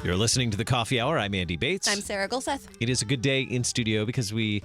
You're listening to The Coffee Hour. I'm Andy Bates. I'm Sarah Gulseth. It is a good day in studio because we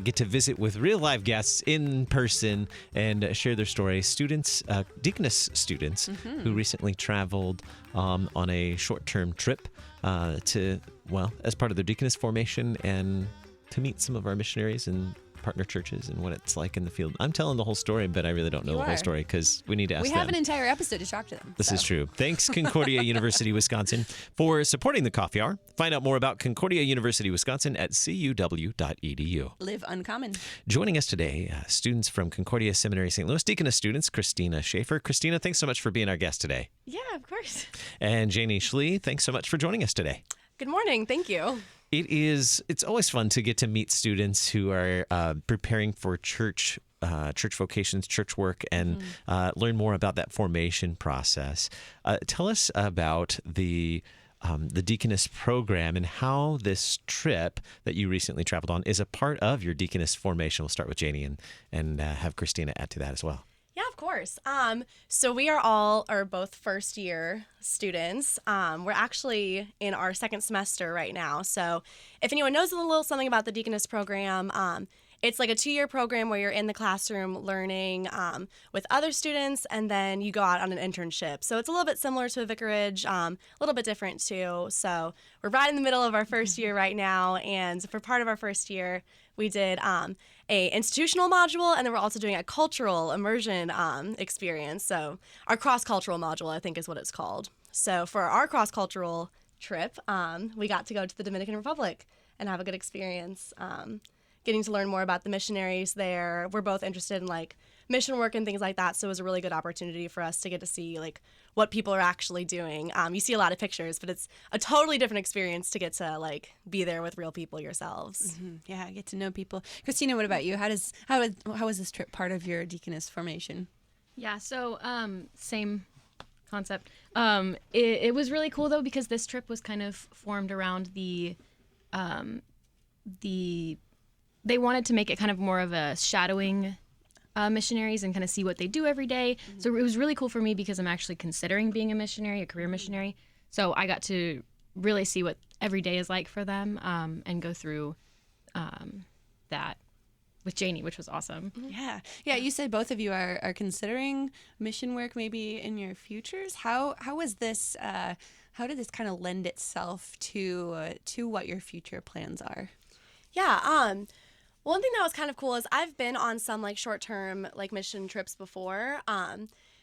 get to visit with real live guests in person and share their stories. Students, Deaconess students who recently traveled on a short-term trip as part of their Deaconess formation and to meet some of our missionaries and partner churches and what it's like in the field. I'm telling the whole story, but I really don't know the whole story because we need to ask them. We have an entire episode to talk to them. This is true. Thanks, Concordia University, Wisconsin, for supporting the Coffee Hour. Find out more about Concordia University, Wisconsin at csl.edu. Live uncommon. Joining us today, students from Concordia Seminary, St. Louis, Deaconess students, Christina Shaffer. Christina, thanks so much for being our guest today. Yeah, of course. And Janie Schlie, thanks so much for joining us today. Good morning. Thank you. It's always fun to get to meet students who are preparing for church vocations, church work, and learn more about that formation process. Tell us about the Deaconess program and how this trip that you recently traveled on is a part of your Deaconess formation. We'll start with Janie and have Christina add to that as well. Yeah, of course. So we are both first year students. We're actually in our second semester right now. So if anyone knows a little something about the Deaconess program, it's like a 2-year program where you're in the classroom learning with other students, and then you go out on an internship. So it's a little bit similar to a vicarage, a little bit different too. So we're right in the middle of our first year right now, and for part of our first year, we did a institutional module, and then we're also doing a cultural immersion experience. So our cross-cultural module, I think, is what it's called. So for our cross-cultural trip, we got to go to the Dominican Republic and have a good experience. Getting to learn more about the missionaries there. We're both interested in like mission work and things like that, so it was a really good opportunity for us to get to see like what people are actually doing. You see a lot of pictures, but it's a totally different experience to get to like be there with real people yourselves. Mm-hmm. Yeah, get to know people. Christina, what about you? How was this trip part of your Deaconess formation? Yeah, so same concept. It was really cool though because this trip was kind of formed around the they wanted to make it kind of more of a shadowing missionaries and kind of see what they do every day. Mm-hmm. So it was really cool for me because I'm actually considering being a missionary, a career missionary. So I got to really see what every day is like for them and go through that with Janie, which was awesome. Yeah. You said both of you are considering mission work maybe in your futures. How was this? How did this kind of lend itself to what your future plans are? Yeah. One thing that was kind of cool is I've been on some like short-term like mission trips before,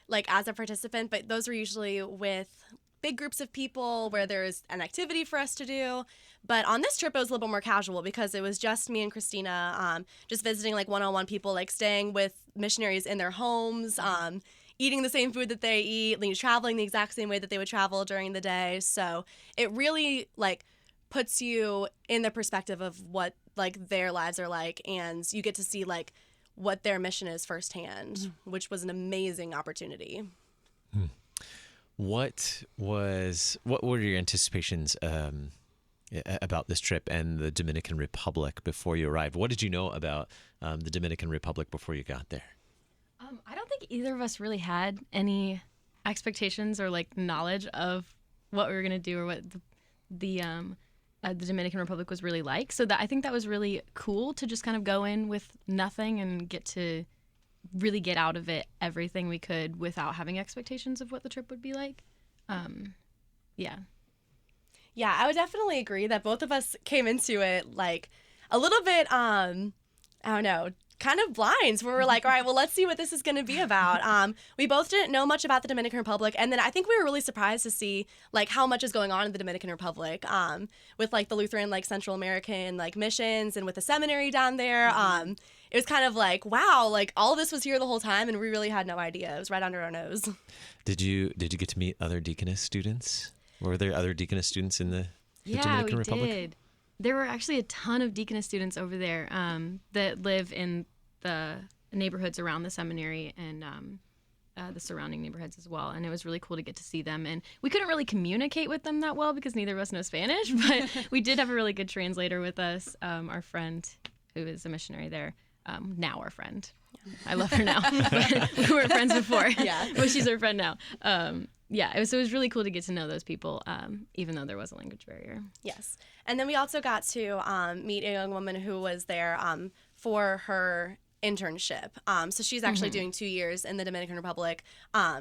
like as a participant, but those are usually with big groups of people where there's an activity for us to do. But on this trip, it was a little bit more casual because it was just me and Christina, just visiting like one-on-one people, like staying with missionaries in their homes, eating the same food that they eat, traveling the exact same way that they would travel during the day. So it really like puts you in the perspective of what like their lives are like, and you get to see like what their mission is firsthand, which was an amazing opportunity. What were your anticipations about this trip and the Dominican Republic before you arrived? What did you know about the Dominican Republic before you got there? I don't think either of us really had any expectations or like knowledge of what we were gonna do or what the Dominican Republic was really like. So I think that was really cool to just kind of go in with nothing and get to really get out of it everything we could without having expectations of what the trip would be like. Yeah, I would definitely agree that both of us came into it like a little bit, I don't know, kind of blind. So we were like, all right, well, let's see what this is going to be about. We both didn't know much about the Dominican Republic. And then I think we were really surprised to see like how much is going on in the Dominican Republic with like the Lutheran, like Central American, like missions and with the seminary down there. It was kind of like, wow, like all of this was here the whole time and we really had no idea. It was right under our nose. Did you get to meet other Deaconess students? Were there other Deaconess students in the Dominican Republic? Yeah, we did. There were actually a ton of Deaconess students over there that live in the neighborhoods around the seminary and the surrounding neighborhoods as well. And it was really cool to get to see them. And we couldn't really communicate with them that well because neither of us know Spanish, but we did have a really good translator with us, our friend who is a missionary there, now our friend. I love her now. But we weren't friends before. Yeah. But she's our friend now. yeah, it was really cool to get to know those people, even though there was a language barrier. Yes. And then we also got to meet a young woman who was there for her internship. So she's actually doing 2 years in the Dominican Republic.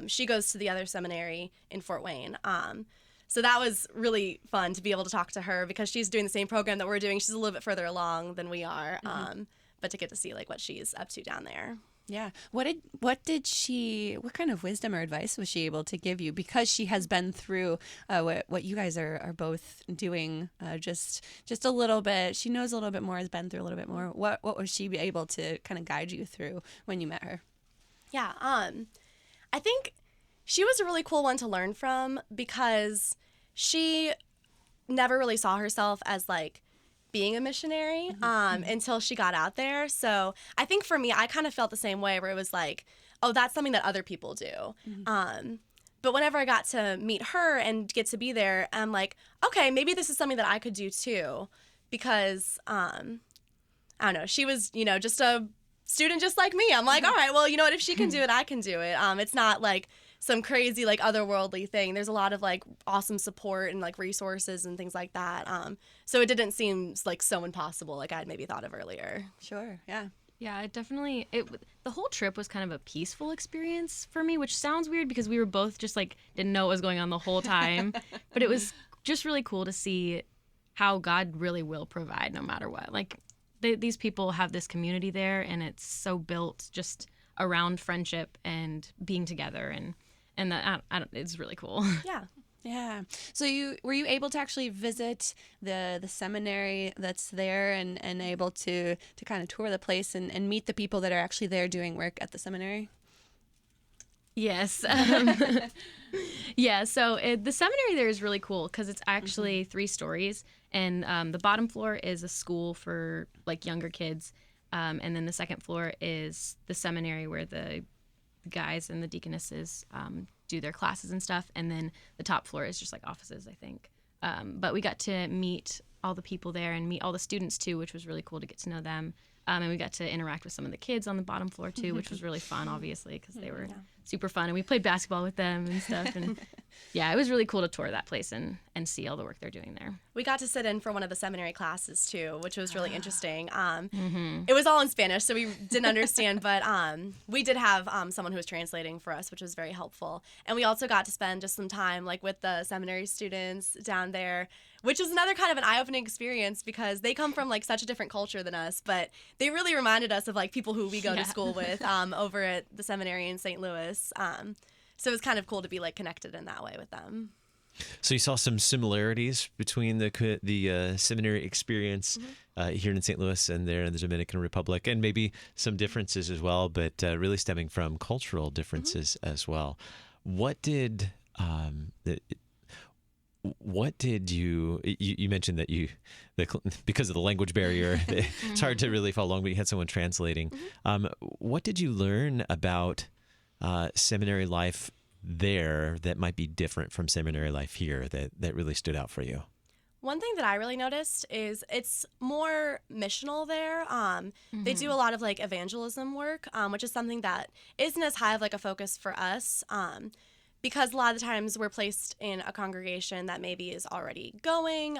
She goes to the other seminary in Fort Wayne. So that was really fun to be able to talk to her because she's doing the same program that we're doing. She's a little bit further along than we are, but to get to see like what she's up to down there. Yeah. What kind of wisdom or advice was she able to give you? Because she has been through what you guys are both doing, just a little bit. She knows a little bit more, has been through a little bit more. What was she able to kind of guide you through when you met her? Yeah. I think she was a really cool one to learn from because she never really saw herself as like being a missionary until she got out there. So I think for me, I kind of felt the same way where it was like, oh, that's something that other people do. But whenever I got to meet her and get to be there, I'm like, okay, maybe this is something that I could do too. Because, I don't know, she was, just a student just like me. I'm like, all right, well, you know what, if she can do it, I can do it. It's not like some crazy like otherworldly thing. There's a lot of like awesome support and like resources and things like that. So it didn't seem like so impossible like I'd maybe thought of earlier. Sure. Yeah. Yeah, the whole trip was kind of a peaceful experience for me, which sounds weird because we were both just like didn't know what was going on the whole time. But it was just really cool to see how God really will provide no matter what. Like these people have this community there, and it's so built just around friendship and being together, and that it's really cool. Yeah. Yeah. So were you able to actually visit the seminary that's there and able to kind of tour the place and meet the people that are actually there doing work at the seminary? Yes. Yeah. So the seminary there is really cool because it's actually 3 stories, and the bottom floor is a school for like younger kids, and then the second floor is the seminary where the guys and the deaconesses do their classes and stuff, and then the top floor is just like offices, I think. But we got to meet all the people there and meet all the students too, which was really cool to get to know them. And we got to interact with some of the kids on the bottom floor too, which was really fun, obviously, because they were super fun, and we played basketball with them and stuff. And yeah, it was really cool to tour that place and see all the work they're doing there. We got to sit in for one of the seminary classes too, which was really interesting. It was all in Spanish, so we didn't understand, but we did have someone who was translating for us, which was very helpful. And we also got to spend just some time like with the seminary students down there, which was another kind of an eye-opening experience because they come from like such a different culture than us, but they really reminded us of like people who we go to school with over at the seminary in St. Louis. So it was kind of cool to be like connected in that way with them. So you saw some similarities between the seminary experience here in St. Louis and there in the Dominican Republic, and maybe some differences as well, but really stemming from cultural differences as well. What did you mentioned that because of the language barrier, it's hard to really follow along, but you had someone translating. What did you learn about seminary life there that might be different from seminary life here that really stood out for you? One thing that I really noticed is it's more missional there. They do a lot of like evangelism work, which is something that isn't as high of like a focus for us. Because a lot of the times we're placed in a congregation that maybe is already going,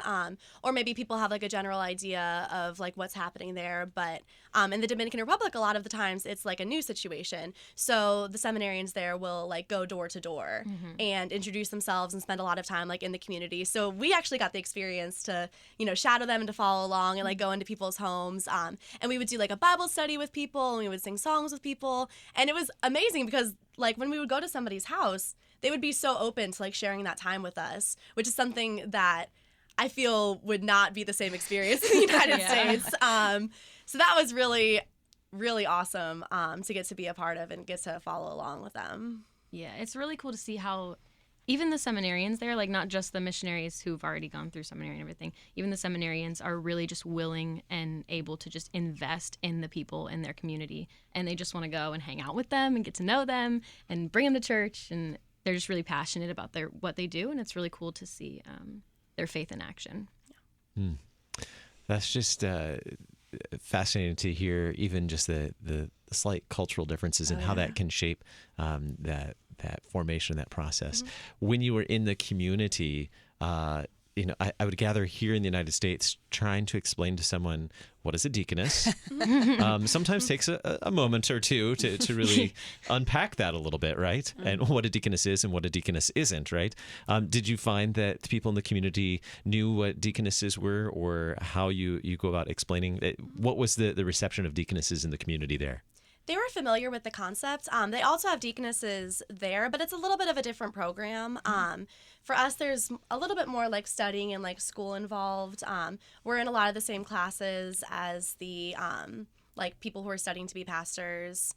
or maybe people have like a general idea of like what's happening there. But in the Dominican Republic, a lot of the times it's like a new situation. So the seminarians there will like go door to door and introduce themselves and spend a lot of time like in the community. So we actually got the experience to, shadow them and to follow along and like go into people's homes. And we would do like a Bible study with people, and we would sing songs with people. And it was amazing because like when we would go to somebody's house, they would be so open to like sharing that time with us, which is something that I feel would not be the same experience in the United States. So that was really, really awesome to get to be a part of and get to follow along with them. Yeah, it's really cool to see how even the seminarians there, like not just the missionaries who've already gone through seminary and everything, even the seminarians are really just willing and able to just invest in the people in their community. And they just want to go and hang out with them and get to know them and bring them to church. And they're just really passionate about what they do, and it's really cool to see their faith in action. That's just fascinating to hear, even just the slight cultural differences and how that can shape formation, that process. When you were in the community, I would gather here in the United States, trying to explain to someone what is a deaconess. Sometimes takes a moment or two to really unpack that a little bit, right? And what a deaconess is and what a deaconess isn't, right? Did you find that people in the community knew what deaconesses were, or how you go about explaining it? What was the reception of deaconesses in the community there? They were familiar with the concept. They also have deaconesses there, but it's a little bit of a different program. For us, there's a little bit more like studying and like school involved. We're in a lot of the same classes as the like people who are studying to be pastors,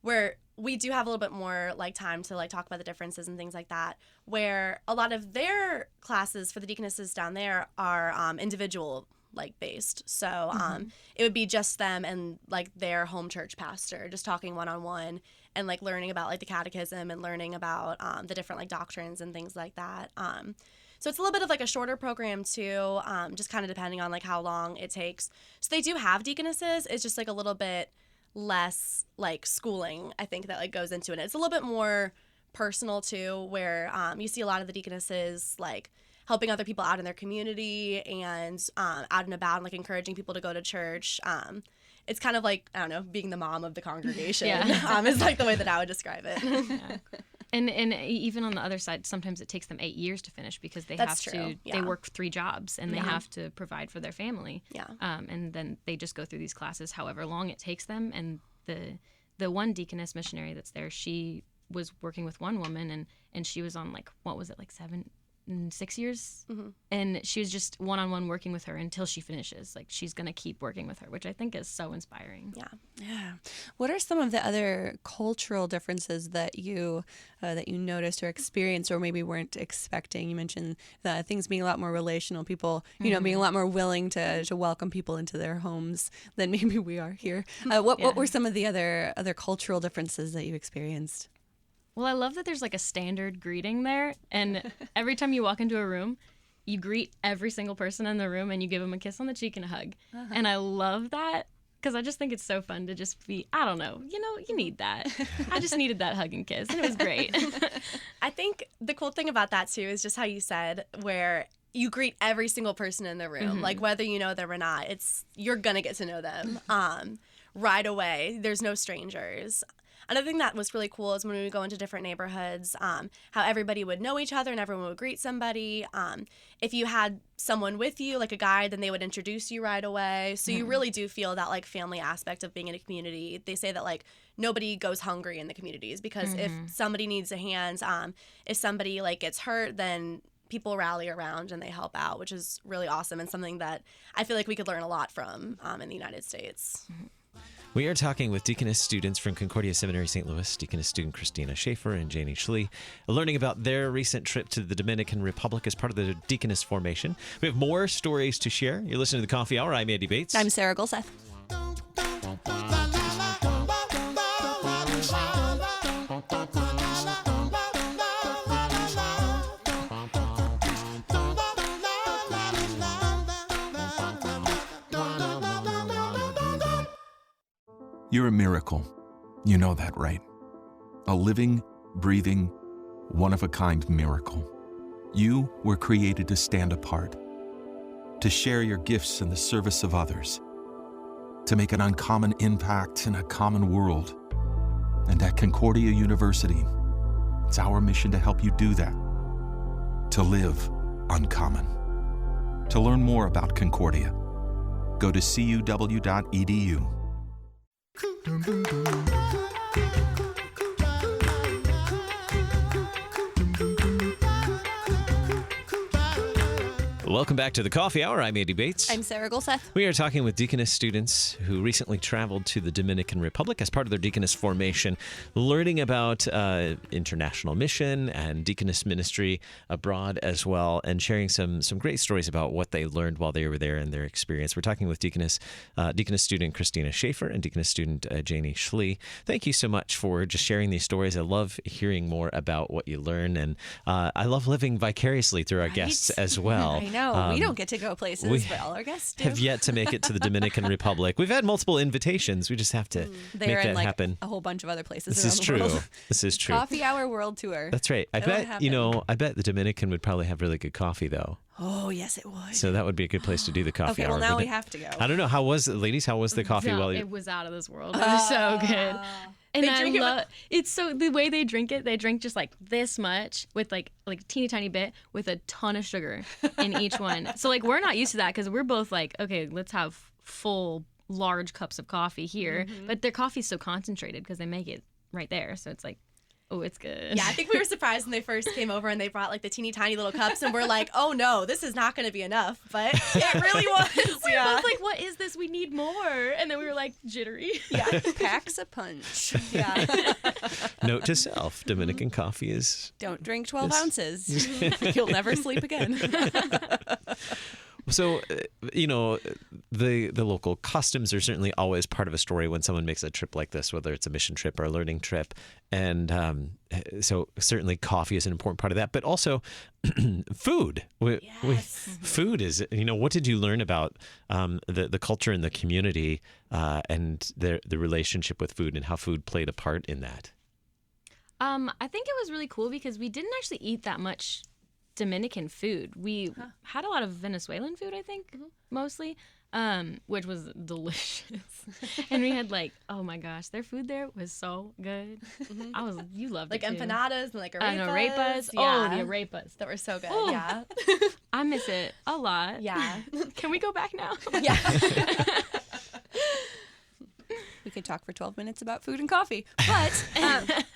where we do have a little bit more like time to like talk about the differences and things like that, where a lot of their classes for the deaconesses down there are individual like based. So it would be just them and like their home church pastor just talking one-on-one and like learning about like the catechism and learning about the different like doctrines and things like that. So it's a little bit of like a shorter program too, just kind of depending on like how long it takes. So they do have deaconesses. It's just like a little bit less like schooling, I think, that like goes into it. It's a little bit more personal too, where you see a lot of the deaconesses like helping other people out in their community and out and about and like encouraging people to go to church. It's kind of like, I don't know, being the mom of the congregation. Is like the way that I would describe it. Yeah. And even on the other side, sometimes it takes them 8 years to finish because they they work 3 jobs and they have to provide for their family. Yeah. And then they just go through these classes however long it takes them. And the one deaconess missionary that's there, she was working with one woman and she was on like, what was it, like 6 years, and she was just one-on-one working with her until she finishes. Like, she's gonna keep working with her, which I think is so inspiring. Yeah. What are some of the other cultural differences that you noticed or experienced, or maybe weren't expecting? You mentioned things being a lot more relational, people being a lot more willing to welcome people into their homes than maybe we are here. What were some of the other cultural differences that you experienced? Well, I love that there's like a standard greeting there, and every time you walk into a room, you greet every single person in the room and you give them a kiss on the cheek and a hug. And I love that because I just think it's so fun to just be, I don't know, you need that. I just needed that hug and kiss, and it was great. I think the cool thing about that too is just how you said, where you greet every single person in the room, like whether you know them or not, you're gonna get to know them right away. There's no strangers. Another thing that was really cool is when we would go into different neighborhoods, how everybody would know each other and everyone would greet somebody. If you had someone with you, like a guide, then they would introduce you right away. So you really do feel that like family aspect of being in a community. They say that like nobody goes hungry in the communities because if somebody needs a hand, if somebody like gets hurt, then people rally around and they help out, which is really awesome and something that I feel like we could learn a lot from in the United States. We are talking with Deaconess students from Concordia Seminary, St. Louis, Deaconess student Christina Shaffer and Janie Schlie, learning about their recent trip to the Dominican Republic as part of the Deaconess formation. We have more stories to share. You're listening to The Coffee Hour. I'm Andy Bates. I'm Sarah Golseth. You're a miracle. You know that, right? A living, breathing, one-of-a-kind miracle. You were created to stand apart, to share your gifts in the service of others, to make an uncommon impact in a common world. And at Concordia University, it's our mission to help you do that, to live uncommon. To learn more about Concordia, go to csl.edu. Welcome back to the Coffee Hour. I'm Andy Bates. I'm Sarah Golseth. We are talking with Deaconess students who recently traveled to the Dominican Republic as part of their Deaconess formation, learning about international mission and Deaconess ministry abroad as well, and sharing some great stories about what they learned while they were there and their experience. We're talking with Deaconess student Christina Shaffer and Deaconess student Janie Schlie. Thank you so much for just sharing these stories. I love hearing more about what you learn, and I love living vicariously through our guests as well. I know. No, we don't get to go places, but all our guests do. Have yet to make it to the Dominican Republic. We've had multiple invitations. We just have to They're make in that happen. a whole bunch of other places This around is the true. world. This is true. Coffee Hour World Tour. That's right. I It'll bet, happen. I bet the Dominican would probably have really good coffee, though. Oh, yes, it would. So that would be a good place to do the coffee Okay, hour. well, now but we have to go. I don't know. How was it, ladies? How was the coffee? No, while you... it was out of this world. It was so good. And They I drink it love it's so the way they drink it. They drink just like this much with like a teeny tiny bit with a ton of sugar in each one. So like we're not used to that because we're both like, okay, let's have full large cups of coffee here. But their coffee's so concentrated because they make it right there. So it's like, oh, it's good. Yeah, I think we were surprised when they first came over and they brought like the teeny tiny little cups and we're like, oh no, this is not going to be enough. But it really was. We were both like, what is this? We need more. And then we were like jittery. Yeah, packs a punch. Yeah. Note to self: Dominican coffee is. Don't drink 12 ounces. You'll never sleep again. So, the local customs are certainly always part of a story when someone makes a trip like this, whether it's a mission trip or a learning trip. And so certainly coffee is an important part of that, but also food. Food is, what did you learn about the culture and the community and the relationship with food and how food played a part in that? I think it was really cool because we didn't actually eat that much Dominican food. We had a lot of Venezuelan food, I think, mostly, which was delicious. And we had oh my gosh, their food there was so good. You loved Like it too. empanadas and like arepas. Arepas. Yeah. Oh, the arepas. That were so good. Oh. Yeah. I miss it a lot. Yeah. Can we go back now? Yeah. We could talk for 12 minutes about food and coffee. But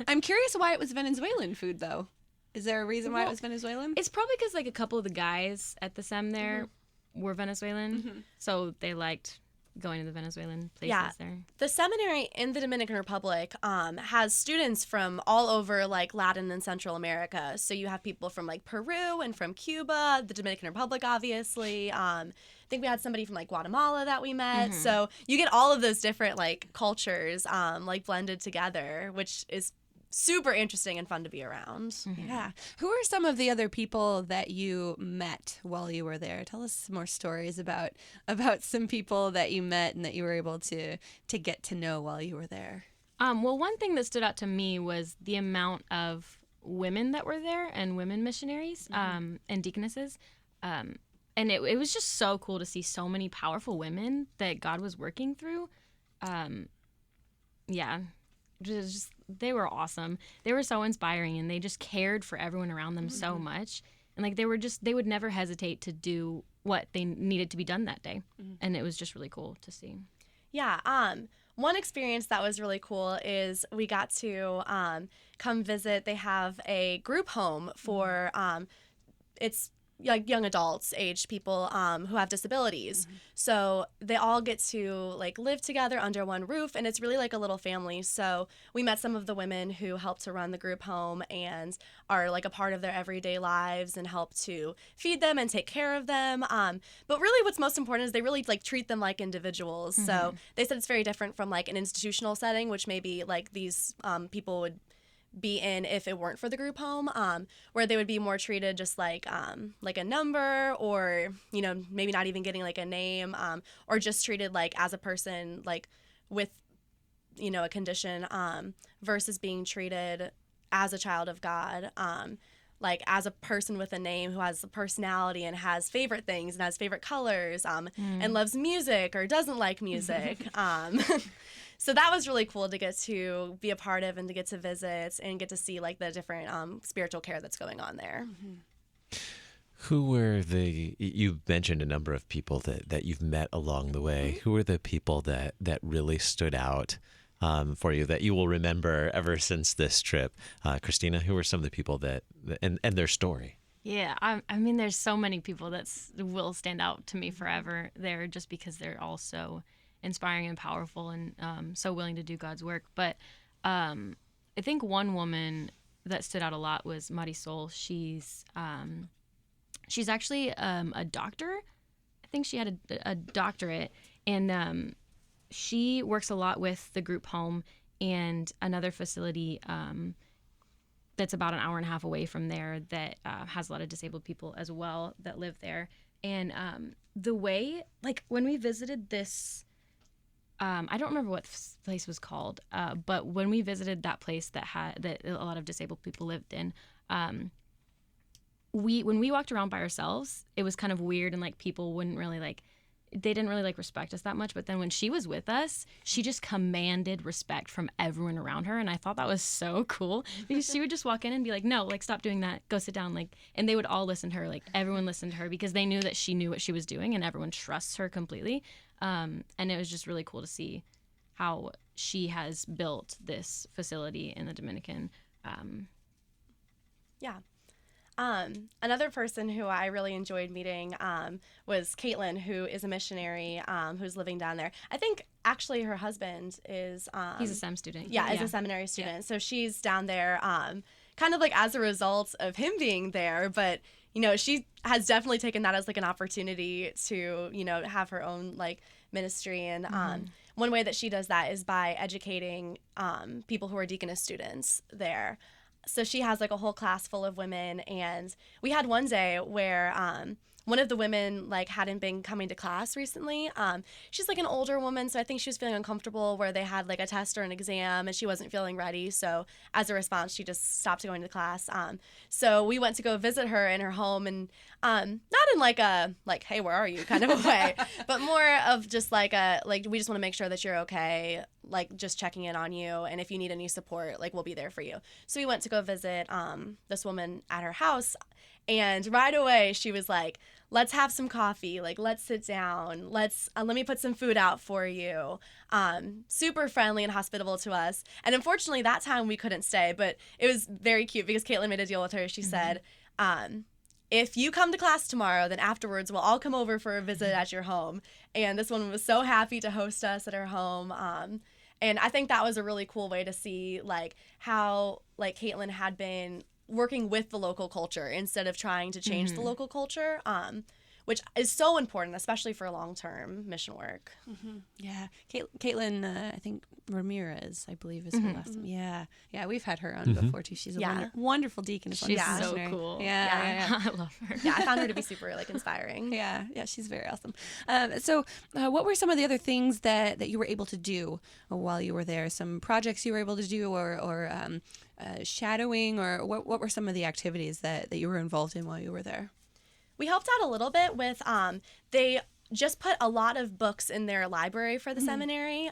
I'm curious why it was Venezuelan food, though. Is there a reason why it was Venezuelan? It's probably because a couple of the guys at the SEM there were Venezuelan, so they liked going to the Venezuelan places there. The seminary in the Dominican Republic has students from all over Latin and Central America. So you have people from Peru and from Cuba, the Dominican Republic, obviously. I think we had somebody from Guatemala that we met. So you get all of those different cultures blended together, which is super interesting and fun to be around. Yeah. Who are some of the other people that you met while you were there? Tell us some more stories about some people that you met and that you were able to get to know while you were there. Well, one thing that stood out to me was the amount of women that were there and women missionaries and deaconesses. And it was just so cool to see so many powerful women that God was working through. Just they were awesome. They were so inspiring, and they just cared for everyone around them so much. And they would never hesitate to do what they needed to be done that day. And it was just really cool to see. Yeah. One experience that was really cool is we got to come visit. They have a group home for it's young adults, aged people who have disabilities. So they all get to live together under one roof, and it's really a little family. So we met some of the women who help to run the group home and are a part of their everyday lives and help to feed them and take care of them. But really what's most important is they really treat them like individuals. So they said it's very different from an institutional setting, which maybe these people would be in if it weren't for the group home, where they would be more treated just like a number, or maybe not even getting a name, or just treated as a person with a condition, versus being treated as a child of God, as a person with a name who has a personality and has favorite things and has favorite colors, and loves music or doesn't like music. So that was really cool to get to be a part of and to get to visit and get to see the different spiritual care that's going on there. Who were you've mentioned a number of people that you've met along the way. Who were the people that really stood out for you, that you will remember ever since this trip? Christina, who were some of the people and their story? Yeah, I mean, there's so many people that will stand out to me forever there, just because they're all so inspiring and powerful and so willing to do God's work. But I think one woman that stood out a lot was Marisol. She's actually a doctor. I think she had a doctorate, and she works a lot with the group home and another facility that's about an hour and a half away from there that has a lot of disabled people as well that live there. And the way, like when we visited this, I don't remember what place was called, but when we visited that place that a lot of disabled people lived in, when we walked around by ourselves, it was kind of weird, and like people wouldn't really they didn't really like respect us that much. But then when she was with us, she just commanded respect from everyone around her, and I thought that was so cool because she would just walk in and be like, "No, like stop doing that, go sit down," like, and they would all listen to her, like everyone listened to her because they knew that she knew what she was doing, and everyone trusts her completely. And it was just really cool to see how she has built this facility in the Dominican. Yeah. Another person who I really enjoyed meeting was Caitlin, who is a missionary who's living down there. I think actually her husband is... he's a SEM student. Yeah, is a seminary student. Yeah. So she's down there kind of like as a result of him being there. But, you know, she has definitely taken that as like an opportunity to, you know, have her own like ministry. And one way that she does that is by educating people who are Deaconess students there. So she has like a whole class full of women, and we had one day where one of the women like hadn't been coming to class recently. She's like an older woman, so I think she was feeling uncomfortable where they had like a test or an exam and she wasn't feeling ready. So as a response, she just stopped going to class. So we went to go visit her in her home, and not in like a like, hey, where are you kind of a way, but more of just like a like, we just want to make sure that you're okay, like just checking in on you, and if you need any support, like we'll be there for you. So we went to go visit this woman at her house, and right away she was like, let's have some coffee, like let's sit down, let me put some food out for you. Super friendly and hospitable to us. And unfortunately that time we couldn't stay, but it was very cute because Caitlin made a deal with her. She said, if you come to class tomorrow, then afterwards we'll all come over for a visit at your home. And this woman was so happy to host us at her home. And I think that was a really cool way to see like how like Caitlin had been working with the local culture instead of trying to change the local culture, which is so important, especially for long-term mission work. Yeah. Caitlin, I think Ramirez, I believe is her last name. Yeah. Yeah, we've had her on before too. She's a wonderful deaconess. She's so cool. Yeah. I love her. Yeah, I found her to be super like inspiring. Yeah, she's very awesome. So what were some of the other things that you were able to do while you were there? Some projects you were able to do, or shadowing, or what were some of the activities that you were involved in while you were there? We helped out a little bit with, they just put a lot of books in their library for the seminary.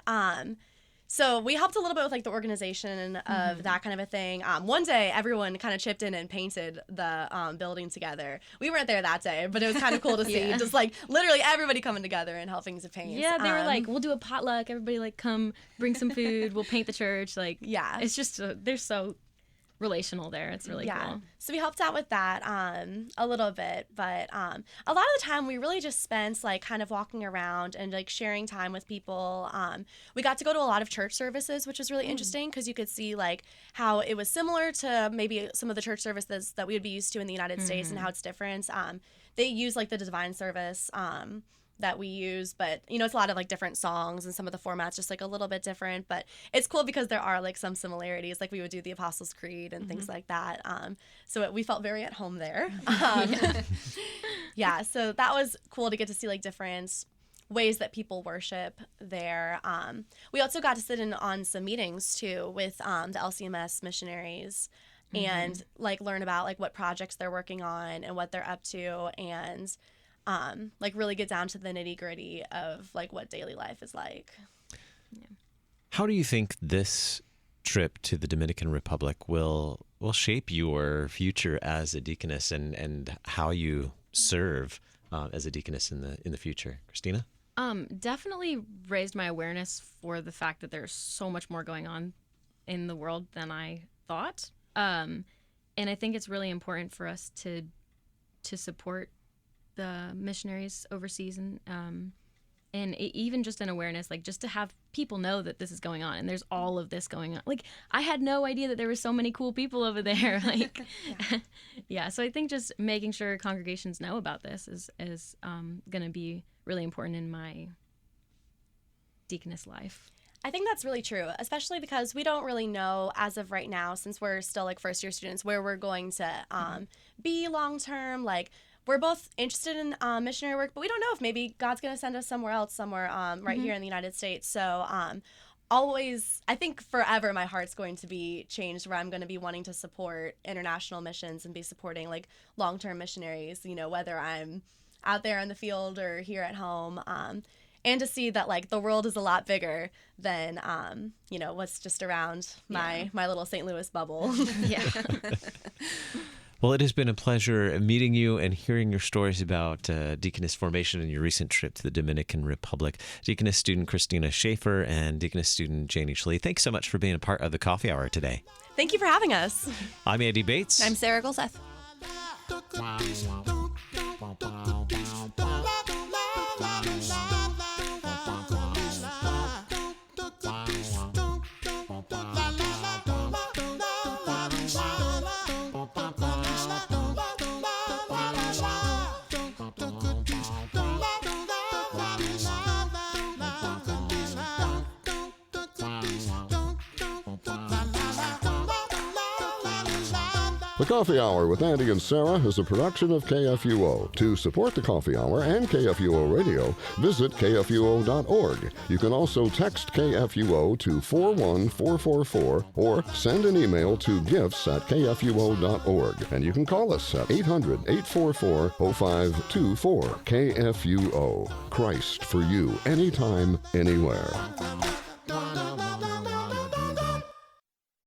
So we helped a little bit with like the organization of that kind of a thing. One day everyone kind of chipped in and painted the building together. We weren't there that day, but it was kind of cool to see just like literally everybody coming together and helping to paint. Yeah, they were like, we'll do a potluck. Everybody like come bring some food. We'll paint the church. Like, yeah, it's just, they're so relational there. It's really cool. So we helped out with that a little bit, but a lot of the time we really just spent like kind of walking around and like sharing time with people. We got to go to a lot of church services, which was really interesting because you could see like how it was similar to maybe some of the church services that we would be used to in the United States and how it's different. They use like the divine service that we use, but you know, it's a lot of like different songs and some of the formats just like a little bit different, but it's cool because there are like some similarities, like we would do the Apostles' Creed and things like that. So we felt very at home there. Yeah, so that was cool to get to see like different ways that people worship there. We also got to sit in on some meetings too with the LCMS missionaries and like learn about like what projects they're working on and what they're up to, and like really get down to the nitty-gritty of like what daily life is like. How do you think this trip to the Dominican Republic will shape your future as a deaconess and how you serve as a deaconess in the future? Christina? Definitely raised my awareness for the fact that there's so much more going on in the world than I thought. And I think it's really important for us to support the missionaries overseas, and even just an awareness, like just to have people know that this is going on and there's all of this going on. Like I had no idea that there were so many cool people over there. Like, yeah. So I think just making sure congregations know about this is going to be really important in my deaconess life. I think that's really true, especially because we don't really know as of right now, since we're still like first year students, where we're going to be long term. Like we're both interested in missionary work, but we don't know if maybe God's going to send us somewhere else, right here in the United States. So always, I think forever my heart's going to be changed where I'm going to be wanting to support international missions and be supporting like long-term missionaries, you know, whether I'm out there in the field or here at home. And to see that like the world is a lot bigger than, you know, what's just around my little St. Louis bubble. Yeah. Well, it has been a pleasure meeting you and hearing your stories about Deaconess formation and your recent trip to the Dominican Republic. Deaconess student Christina Shaffer and Deaconess student Janie Schlie, thanks so much for being a part of the coffee hour today. Thank you for having us. I'm Andy Bates. I'm Sarah Golseth. The Coffee Hour with Andy and Sarah is a production of KFUO. To support the Coffee Hour and KFUO Radio, visit kfuo.org. You can also text KFUO to 41444 or send an email to gifts@kfuo.org. And you can call us at 800-844-0524. KFUO. Christ for you, anytime, anywhere.